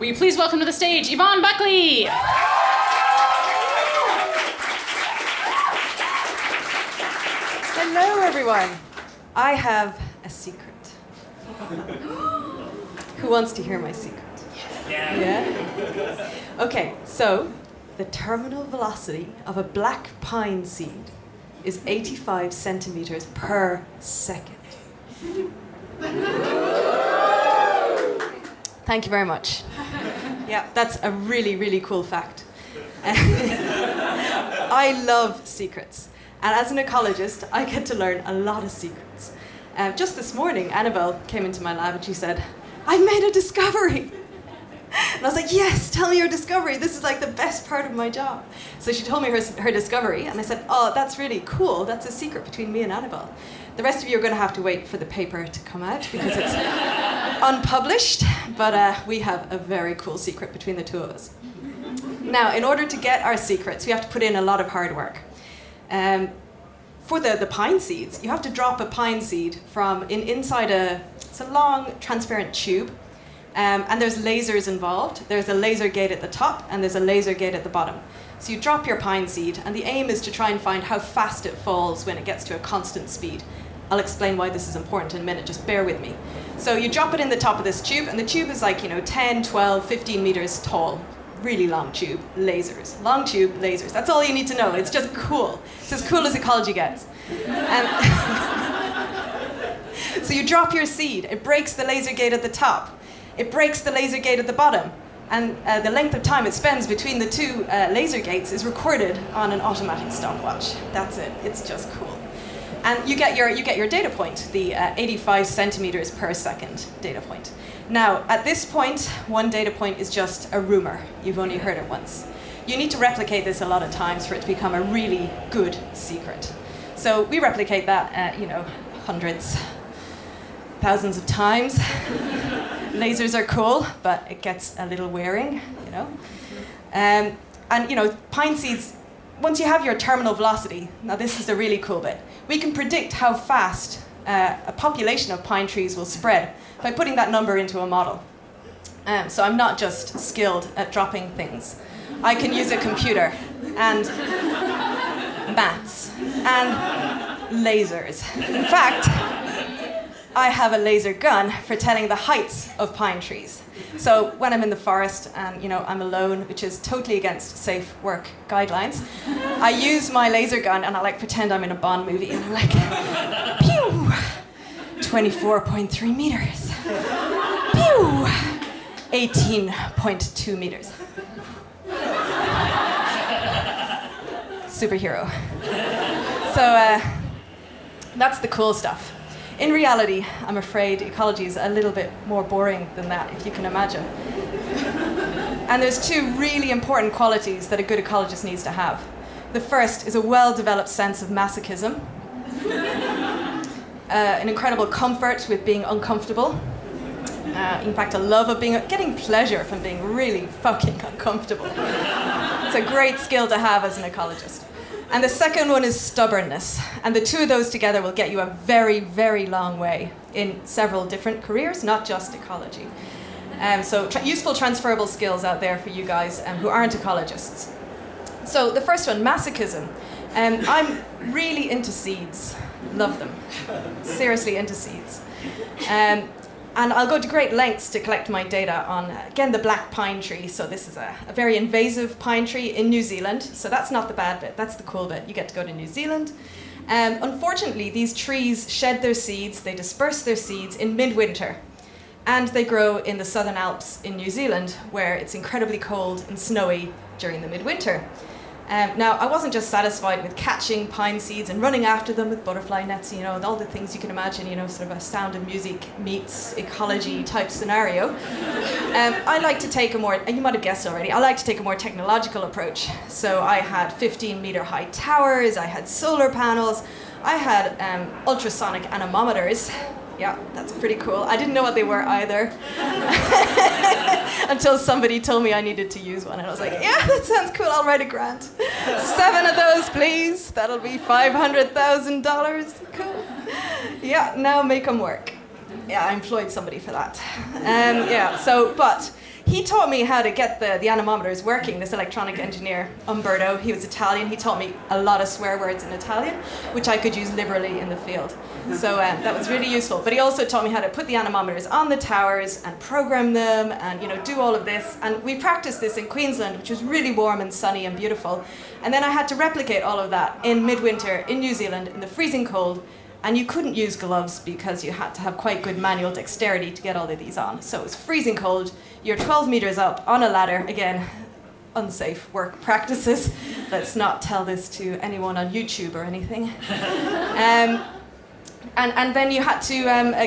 Will you please welcome to the stage Yvonne Buckley? Hello, everyone. I have a secret. Who wants to hear my secret? Yeah? Okay, so the terminal velocity of a black pine seed is 85 centimeters per second. Thank you very much. Yeah, that's a really, really cool fact. I love secrets. And as an ecologist, I get to learn a lot of secrets. Just this morning, Annabelle came into my lab and she said, "I made a discovery." And I was like, "Yes, tell me your discovery. This is like the best part of my job." So she told me her discovery, and I said, "Oh, that's really cool. That's a secret between me and Annabelle. The rest of you are going to have to wait for the paper to come out because it's unpublished, but we have a very cool secret between the two of us." Now, in order to get our secrets, we have to put in a lot of hard work. For the pine seeds, you have to drop a pine seed from inside it's a long, transparent tube, and there's lasers involved. There's a laser gate at the top, and there's a laser gate at the bottom. So you drop your pine seed, and the aim is to try and find how fast it falls when it gets to a constant speed. I'll explain why this is important in a minute, just bear with me. So you drop it in the top of this tube, and the tube is like, 10, 12, 15 meters tall. Really long tube, lasers. Long tube, lasers. That's all you need to know. It's just cool. It's as cool as ecology gets. So you drop your seed. It breaks the laser gate at the top. It breaks the laser gate at the bottom. And the length of time it spends between the two laser gates is recorded on an automatic stopwatch. That's it. It's just cool. And you get your data point, the 85 centimeters per second data point. Now, at this point, one data point is just a rumor. You've only heard it once. You need to replicate this a lot of times for it to become a really good secret. So we replicate that, hundreds, thousands of times. Lasers are cool, but it gets a little wearing, And pine seeds, once you have your terminal velocity, now this is the really cool bit, we can predict how fast a population of pine trees will spread by putting that number into a model. So I'm not just skilled at dropping things. I can use a computer and maths and lasers. In fact, I have a laser gun for telling the heights of pine trees. So when I'm in the forest and I'm alone, which is totally against safe work guidelines, I use my laser gun and I pretend I'm in a Bond movie and I'm like, pew, 24.3 meters. Pew, 18.2 meters. Superhero. So that's the cool stuff. In reality, I'm afraid ecology is a little bit more boring than that, if you can imagine. And there's two really important qualities that a good ecologist needs to have. The first is a well-developed sense of masochism, an incredible comfort with being uncomfortable. In fact, a love of getting pleasure from being really fucking uncomfortable. It's a great skill to have as an ecologist. And the second one is stubbornness. And the two of those together will get you a very, very long way in several different careers, not just ecology. So useful transferable skills out there for you guys who aren't ecologists. So the first one, masochism. I'm really into seeds. Love them. Seriously into seeds. And I'll go to great lengths to collect my data on, again, the black pine tree. So this is a very invasive pine tree in New Zealand. So that's not the bad bit, that's the cool bit. You get to go to New Zealand. Unfortunately, these trees shed their seeds, they disperse their seeds in midwinter. And they grow in the Southern Alps in New Zealand, where it's incredibly cold and snowy during the midwinter. Now, I wasn't just satisfied with catching pine seeds and running after them with butterfly nets, all the things you can imagine, sort of a Sound of Music meets ecology type scenario. I like to take and you might have guessed already, I like to take a more technological approach. So I had 15-meter high towers, I had solar panels, I had ultrasonic anemometers. Yeah, that's pretty cool. I didn't know what they were either until somebody told me I needed to use one. And I was like, yeah, that sounds cool. I'll write a grant. 7 of those, please. That'll be $500,000. Cool. Yeah, now make them work. Yeah, I employed somebody for that. But he taught me how to get the anemometers working, this electronic engineer, Umberto. He was Italian. He taught me a lot of swear words in Italian, which I could use liberally in the field. So that was really useful. But he also taught me how to put the anemometers on the towers and program them and, do all of this. And we practiced this in Queensland, which was really warm and sunny and beautiful. And then I had to replicate all of that in midwinter in New Zealand in the freezing cold. And you couldn't use gloves because you had to have quite good manual dexterity to get all of these on. So it was freezing cold. You're 12 meters up on a ladder. Again, unsafe work practices. Let's not tell this to anyone on YouTube or anything. And then you had to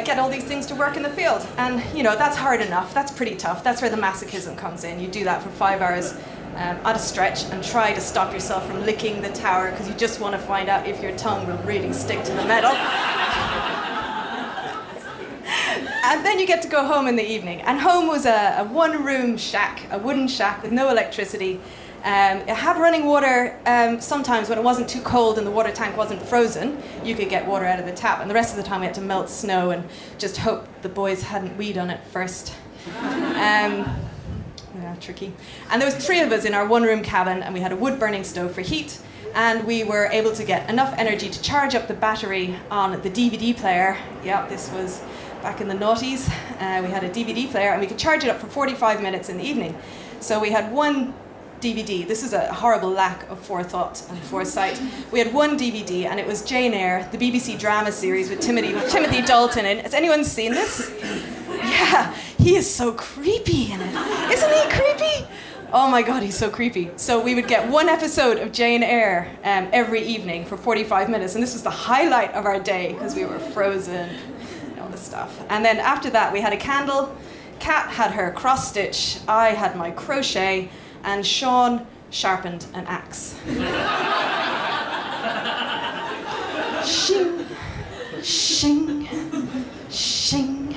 get all these things to work in the field. And, that's hard enough. That's pretty tough. That's where the masochism comes in. You do that for 5 hours at a stretch and try to stop yourself from licking the tower because you just want to find out if your tongue will really stick to the metal. And then you get to go home in the evening. And home was a one-room shack, a wooden shack with no electricity. It had running water. Sometimes when it wasn't too cold and the water tank wasn't frozen, you could get water out of the tap. And the rest of the time we had to melt snow and just hope the boys hadn't weed on it first. Yeah, tricky. And there was 3 of us in our one-room cabin, and we had a wood-burning stove for heat, and we were able to get enough energy to charge up the battery on the DVD player. Yeah, this was back in the noughties. We had a DVD player, and we could charge it up for 45 minutes in the evening. So we had one DVD. This is a horrible lack of forethought and foresight. We had one DVD, and it was Jane Eyre, the BBC drama series with Timothy Dalton in. Has anyone seen this? Yeah, he is so creepy in it. Isn't he creepy? Oh my God, he's so creepy. So we would get one episode of Jane Eyre every evening for 45 minutes, and this was the highlight of our day because we were frozen and all this stuff. And then after that, we had a candle. Kat had her cross stitch. I had my crochet, and Sean sharpened an axe. Shing, shing, shing.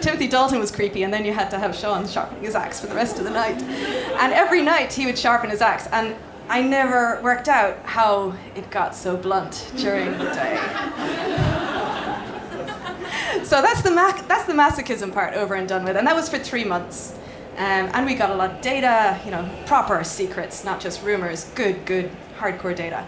Timothy Dalton was creepy, and then you had to have Sean sharpening his axe for the rest of the night. And every night he would sharpen his axe, and I never worked out how it got so blunt during the day. So that's the masochism part over and done with, and that was for 3 months. And we got a lot of data, proper secrets, not just rumors, good, hardcore data.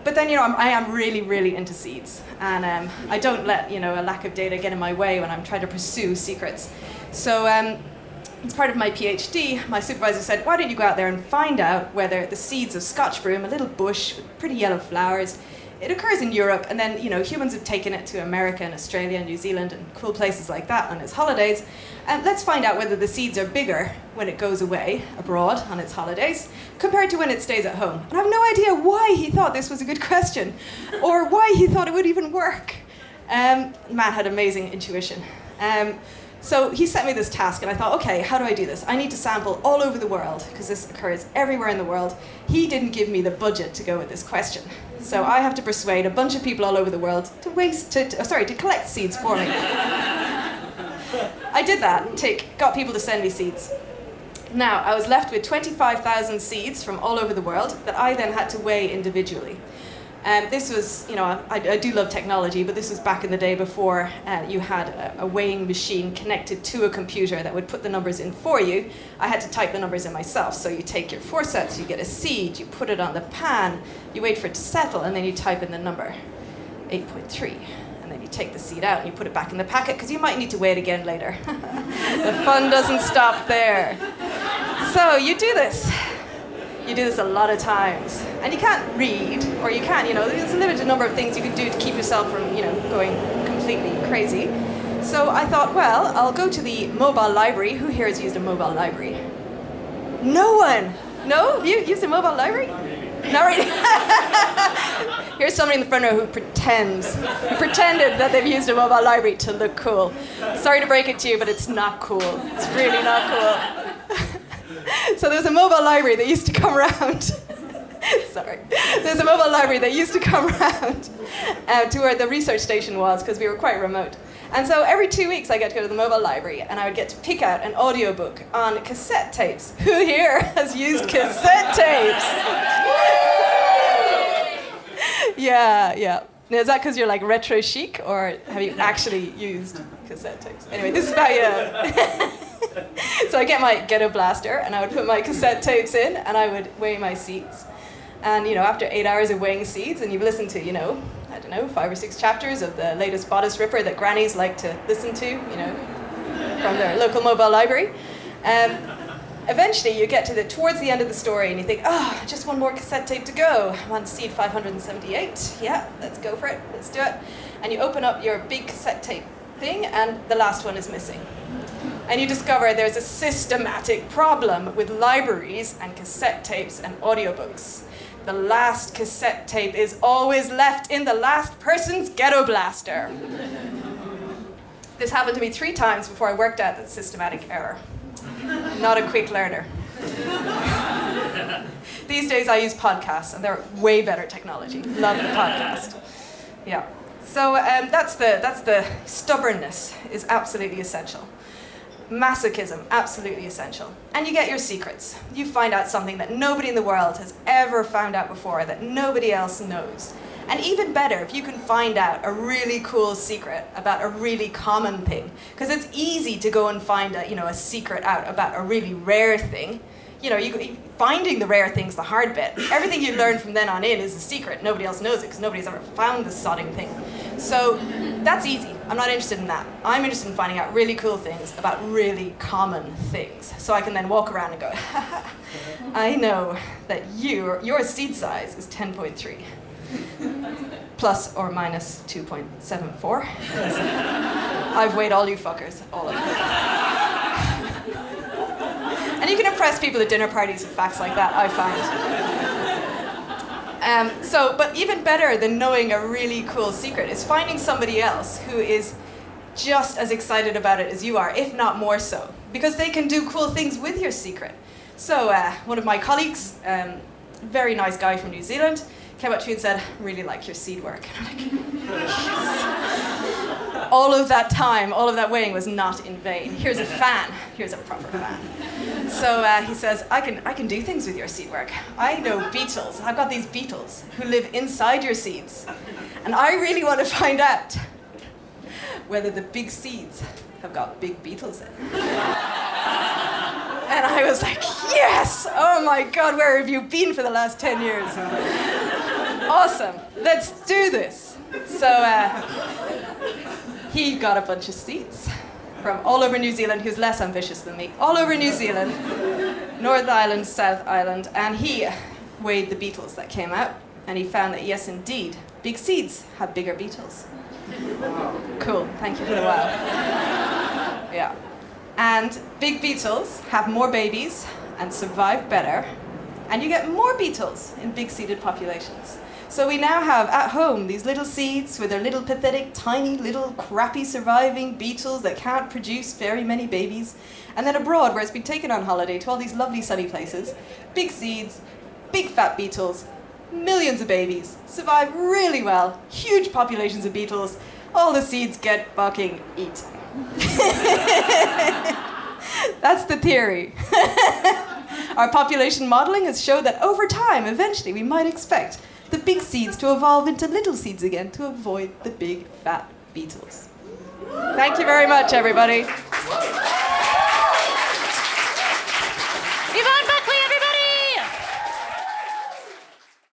But then, I am really, really into seeds. And I don't let, a lack of data get in my way when I'm trying to pursue secrets. So as part of my PhD, my supervisor said, why don't you go out there and find out whether the seeds of Scotch broom, a little bush with pretty yellow flowers, it occurs in Europe, and then, humans have taken it to America and Australia and New Zealand and cool places like that on its holidays. And let's find out whether the seeds are bigger when it goes away abroad on its holidays compared to when it stays at home. And I have no idea why he thought this was a good question or why he thought it would even work. Matt had amazing intuition. So he sent me this task, and I thought, okay, how do I do this? I need to sample all over the world, because this occurs everywhere in the world. He didn't give me the budget to go with this question. So I have to persuade a bunch of people all over the world to collect seeds for me. I did that, got people to send me seeds. Now, I was left with 25,000 seeds from all over the world that I then had to weigh individually. This was, I do love technology, but this was back in the day before you had a weighing machine connected to a computer that would put the numbers in for you. I had to type the numbers in myself. So you take your forceps, you get a seed, you put it on the pan, you wait for it to settle, and then you type in the number, 8.3. And then you take the seed out and you put it back in the packet, because you might need to weigh it again later. The fun doesn't stop there. So you do this. You do this a lot of times. And you can't read, or you can't, there's a limited number of things you can do to keep yourself from, going completely crazy. So I thought, well, I'll go to the mobile library. Who here has used a mobile library? No one. No? Have you used a mobile library? Not really. Here's somebody in the front row who pretended that they've used a mobile library to look cool. Sorry to break it to you, but it's not cool. It's really not cool. So there was a mobile library that used to come around. Sorry. There's a mobile library that used to come around to where the research station was, because we were quite remote. And so every 2 weeks I get to go to the mobile library, and I would get to pick out an audiobook on cassette tapes. Who here has used cassette tapes? Yeah. Now, is that because you're like retro chic, or have you actually used cassette tapes? Anyway, this is how you... So I get my ghetto blaster, and I would put my cassette tapes in, and I would weigh my seeds. And, after 8 hours of weighing seeds, and you've listened to, I don't know, 5 or 6 chapters of the latest bodice ripper that grannies like to listen to, from their local mobile library. Eventually, you get towards the end of the story, and you think, just one more cassette tape to go. I'm on seed 578. Yeah, let's go for it. Let's do it. And you open up your big cassette tape thing, and the last one is missing. And you discover there's a systematic problem with libraries and cassette tapes and audiobooks. The last cassette tape is always left in the last person's ghetto blaster. This happened to me 3 times before I worked out that systematic error. Not a quick learner. These days I use podcasts, and they're way better technology. Love the podcast. Yeah. So that's the stubbornness is absolutely essential. Masochism, absolutely essential. And you get your secrets. You find out something that nobody in the world has ever found out before, that nobody else knows. And even better, if you can find out a really cool secret about a really common thing, because it's easy to go and find a secret out about a really rare thing. Finding the rare thing's the hard bit. Everything you learn from then on in is a secret. Nobody else knows it because nobody's ever found the sodding thing. So that's easy. I'm not interested in that. I'm interested in finding out really cool things about really common things. So I can then walk around and go, I know that your seed size is 10.3. Plus or minus 2.74. I've weighed all you fuckers, all of you. And you can impress people at dinner parties with facts like that, I find. But even better than knowing a really cool secret is finding somebody else who is just as excited about it as you are, if not more so, because they can do cool things with your secret. So one of my colleagues, very nice guy from New Zealand, came up to me and said, really like your seed work. And I'm like, yes. All of that time, all of that weighing was not in vain. Here's a fan. Here's a proper fan. So he says, I can do things with your seed work. I know beetles. I've got these beetles who live inside your seeds. And I really want to find out whether the big seeds have got big beetles in. And I was like, yes! Oh my God, where have you been for the last 10 years? Awesome, let's do this. So he got a bunch of seeds from all over New Zealand. He was less ambitious than me. All over New Zealand, North Island, South Island, and he weighed the beetles that came out, and he found that yes, indeed, big seeds have bigger beetles. Cool, thank you for the wow. Yeah. And big beetles have more babies and survive better, and you get more beetles in big seeded populations. So we now have at home these little seeds with their little pathetic, tiny, little crappy surviving beetles that can't produce very many babies. And then abroad, where it's been taken on holiday to all these lovely sunny places, big seeds, big fat beetles, millions of babies, survive really well, huge populations of beetles, all the seeds get fucking eaten. That's the theory. Our population modeling has showed that over time, eventually, we might expect the big seeds to evolve into little seeds again to avoid the big fat beetles. Thank you very much, everybody.